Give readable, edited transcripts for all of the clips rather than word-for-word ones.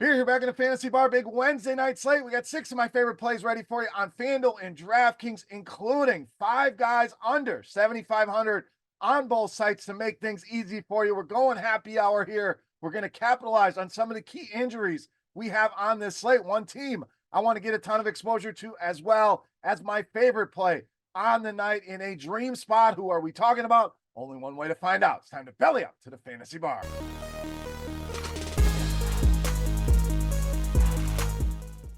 Beer here back in the Fantasy Bar. Big Wednesday night slate. We got 6 of my favorite plays ready for you on FanDuel and DraftKings, including 5 guys under 7,500 on both sites to make things easy for you. We're going happy hour here. We're going to capitalize on some of the key injuries we have on this slate. One team I want to get a ton of exposure to, as well as my favorite play on the night in a dream spot. Who are we talking about? Only one way to find out. It's time to belly up to the Fantasy Bar.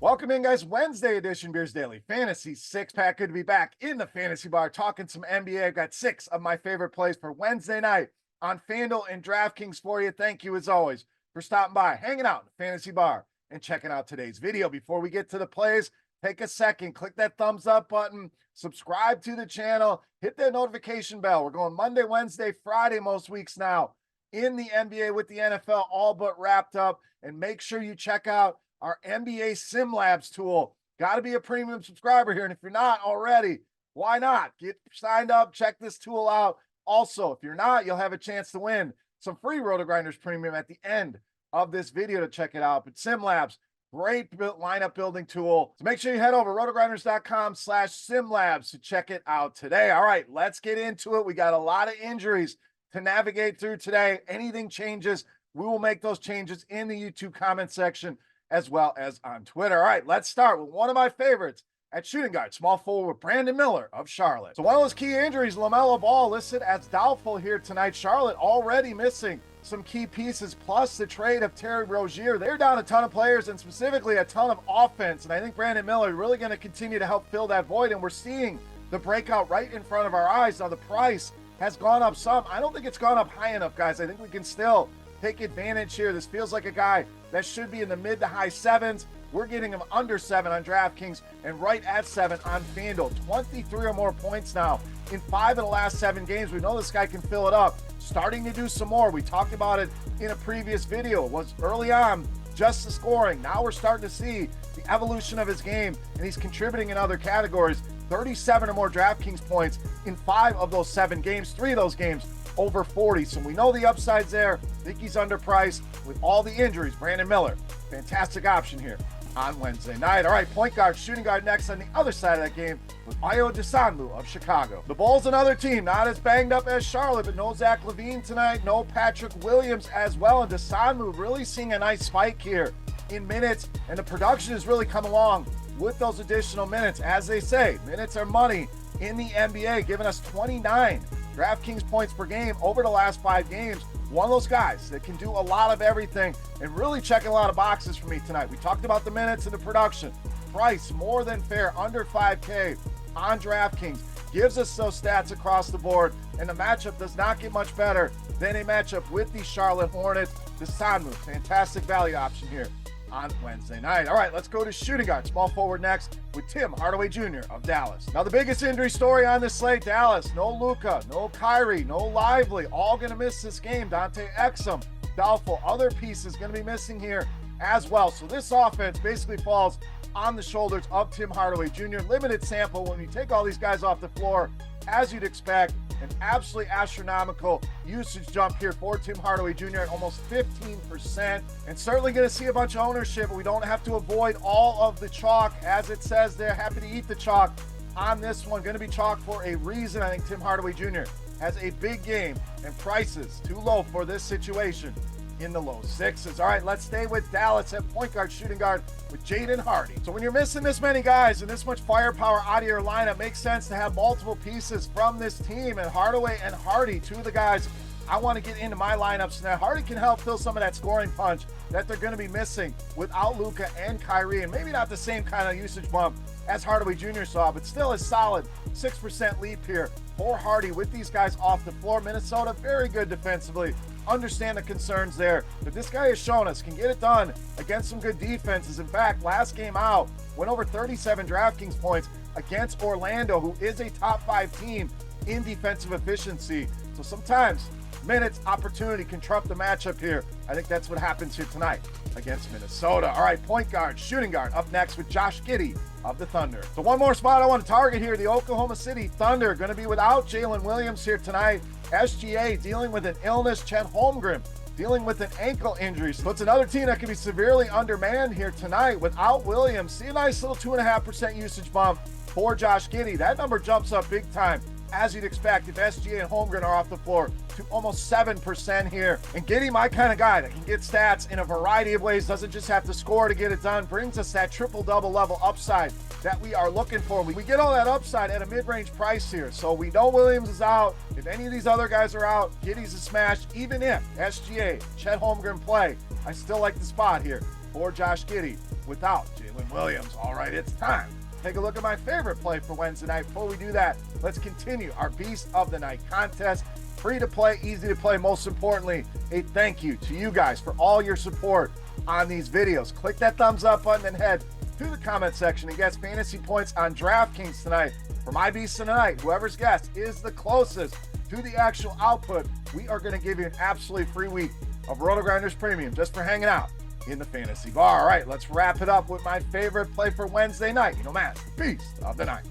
Welcome in, guys. Wednesday edition Beers Daily Fantasy Six-Pack. Good to be back in the Fantasy Bar talking some NBA. I've got 6 of my favorite plays for Wednesday night on FanDuel and DraftKings for you. Thank you, as always, for stopping by, hanging out in the Fantasy Bar, and checking out today's video. Before we get to the plays, take a second, click that thumbs up button, subscribe to the channel, hit that notification bell. We're going Monday, Wednesday, Friday most weeks now in the NBA with the NFL all but wrapped up. And make sure you check out our NBA Sim Labs tool. Got to be a premium subscriber here. And if you're not already, why not? Get signed up, check this tool out. Also, if you're not, you'll have a chance to win some free RotoGrinders Premium at the end of this video to check it out. But Sim Labs, great lineup building tool. So make sure you head over rotogrinders.com/simlabs to check it out today. All right, let's get into it. We got a lot of injuries to navigate through today. Anything changes, we will make those changes in the YouTube comment section as well as on Twitter. All right, let's start with one of my favorites at shooting guard, small forward Brandon Miller of Charlotte. So one of those key injuries, LaMelo Ball listed as doubtful here tonight. Charlotte already missing some key pieces, plus the trade of Terry Rozier. They're down a ton of players and specifically a ton of offense. And I think Brandon Miller is really going to continue to help fill that void. And we're seeing the breakout right in front of our eyes. Now the price has gone up some. I don't think it's gone up high enough, guys. I think we can still take advantage here. This feels like a guy that should be in the mid to high 7s. We're getting him under 7 on DraftKings and right at 7 on FanDuel. 23 or more points now in 5 of the last 7 games. We know this guy can fill it up. Starting to do some more. We talked about it in a previous video. It was early on just the scoring. Now we're starting to see the evolution of his game, and he's contributing in other categories. 37 or more DraftKings points in 5 of those 7 games. 3 of those games over 40. So we know the upside's there. I think he's underpriced with all the injuries. Brandon Miller, fantastic option here on Wednesday night. All right, point guard, shooting guard next on the other side of that game with Ayo Dosunmu of Chicago. The Bulls, another team, not as banged up as Charlotte, but no Zach LaVine tonight, no Patrick Williams as well. And Dosunmu really seeing a nice spike here in minutes, and the production has really come along with those additional minutes. As they say, minutes are money in the NBA, giving us 29 DraftKings points per game over the last 5 games. One of those guys that can do a lot of everything and really checking a lot of boxes for me tonight. We talked about the minutes and the production. Price more than fair, under 5K on DraftKings. Gives us those stats across the board, and the matchup does not get much better than a matchup with the Charlotte Hornets. Dosunmu, fantastic value option here on Wednesday night. All right, let's go to shooting guard, small forward next with Tim Hardaway Jr. of Dallas. Now the biggest injury story on this slate, Dallas, no Luka, no Kyrie, no Lively, all gonna miss this game. Dante Exum, doubtful. Other pieces gonna be missing here as well. So this offense basically falls on the shoulders of Tim Hardaway Jr. Limited sample. When you take all these guys off the floor, as you'd expect, an absolutely astronomical usage jump here for Tim Hardaway Jr. at almost 15%. And certainly going to see a bunch of ownership, but we don't have to avoid all of the chalk. As it says there, happy to eat the chalk on this one. Going to be chalk for a reason. I think Tim Hardaway Jr. has a big game, and prices too low for this situation in the low 6s. All right, let's stay with Dallas at point guard, shooting guard with Jaden Hardy. So when you're missing this many guys and this much firepower out of your lineup, makes sense to have multiple pieces from this team. And Hardaway and Hardy, 2 of the guys I want to get into my lineups now. Hardy can help fill some of that scoring punch that they're going to be missing without Luka and Kyrie, and maybe not the same kind of usage bump as Hardaway Jr. saw, but still a solid 6% leap here for Hardy with these guys off the floor. Minnesota, very good defensively. Understand the concerns there, but this guy has shown us can get it done against some good defenses. In fact, last game out, went over 37 DraftKings points against Orlando, who is a top 5 team in defensive efficiency. So sometimes minutes, opportunity can trump the matchup here. I think that's what happens here tonight against Minnesota. All right, point guard, shooting guard up next with Josh Giddey of the Thunder. So one more spot I want to target here, the Oklahoma City Thunder, going to be without Jalen Williams here tonight. SGA dealing with an illness. Chet Holmgren dealing with an ankle injury. So it's another team that can be severely undermanned here tonight without Williams. See a nice little 2.5% usage bump for Josh Giddey. That number jumps up big time, as you'd expect if SGA and Holmgren are off the floor, to almost 7% here. And Giddey, my kind of guy that can get stats in a variety of ways, doesn't just have to score to get it done, brings us that triple-double level upside that we are looking for. We get all that upside at a mid-range price here. So we know Williams is out. If any of these other guys are out, Giddey's a smash. Even if SGA, Chet Holmgren play, I still like the spot here for Josh Giddey without Jalen Williams. All right, it's time. Take a look at my favorite play for Wednesday night. Before we do that, let's continue our Beast of the Night contest. Free to play, easy to play. Most importantly, a thank you to you guys for all your support on these videos. Click that thumbs up button and head to the comment section and get fantasy points on DraftKings tonight. For my Beast of the Night, whoever's guess is the closest to the actual output, we are going to give you an absolutely free week of RotoGrinders Premium just for hanging out in the fantasy bar. All right, let's wrap it up with my favorite play for Wednesday night. You know, Matt, the Beast of the Night.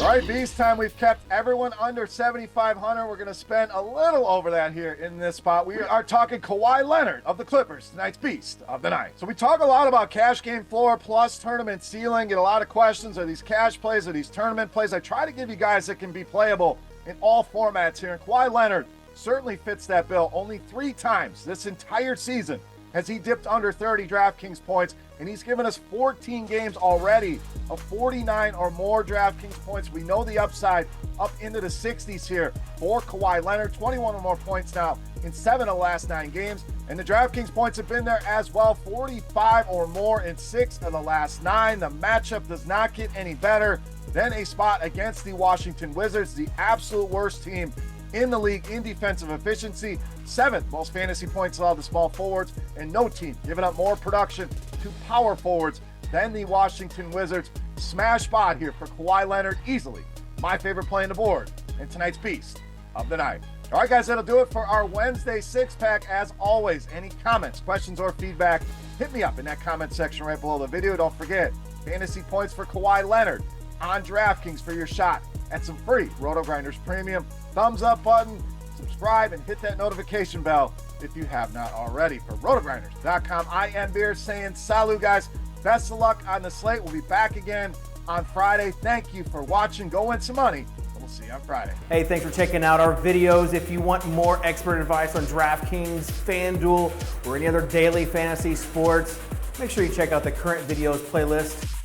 All right, Beast time. We've kept everyone under 7,500. We're going to spend a little over that here in this spot. We are talking Kawhi Leonard of the Clippers, tonight's Beast of the Night. So we talk a lot about cash game floor plus tournament ceiling. Get a lot of questions. Are these cash plays? Are these tournament plays? I try to give you guys that can be playable in all formats here. And Kawhi Leonard certainly fits that bill. Only 3 times this entire season has he dipped under 30 DraftKings points, and he's given us 14 games already of 49 or more DraftKings points. We know the upside up into the 60s here for Kawhi Leonard. 21 or more points now in 7 of the last 9 games, and the DraftKings points have been there as well. 45 or more in 6 of the last 9. The matchup does not get any better than a spot against the Washington Wizards, the absolute worst team in the league in defensive efficiency. 7th most fantasy points allowed to small forwards, and no team giving up more production to power forwards than the Washington Wizards. Smash spot here for Kawhi Leonard, easily my favorite play on the board and tonight's Beast of the Night. All right, guys, that'll do it for our Wednesday 6-pack. As always, any comments, questions, or feedback, hit me up in that comment section right below the video. Don't forget, fantasy points for Kawhi Leonard on DraftKings for your shot at some free RotoGrinders Premium. Thumbs up button, subscribe, and hit that notification bell if you have not already. For RotoGrinders.com, I am Beer saying salut, guys. Best of luck on the slate. We'll be back again on Friday. Thank you for watching. Go win some money, and we'll see you on Friday. Hey, thanks for checking out our videos. If you want more expert advice on DraftKings, FanDuel, or any other daily fantasy sports, make sure you check out the current videos playlist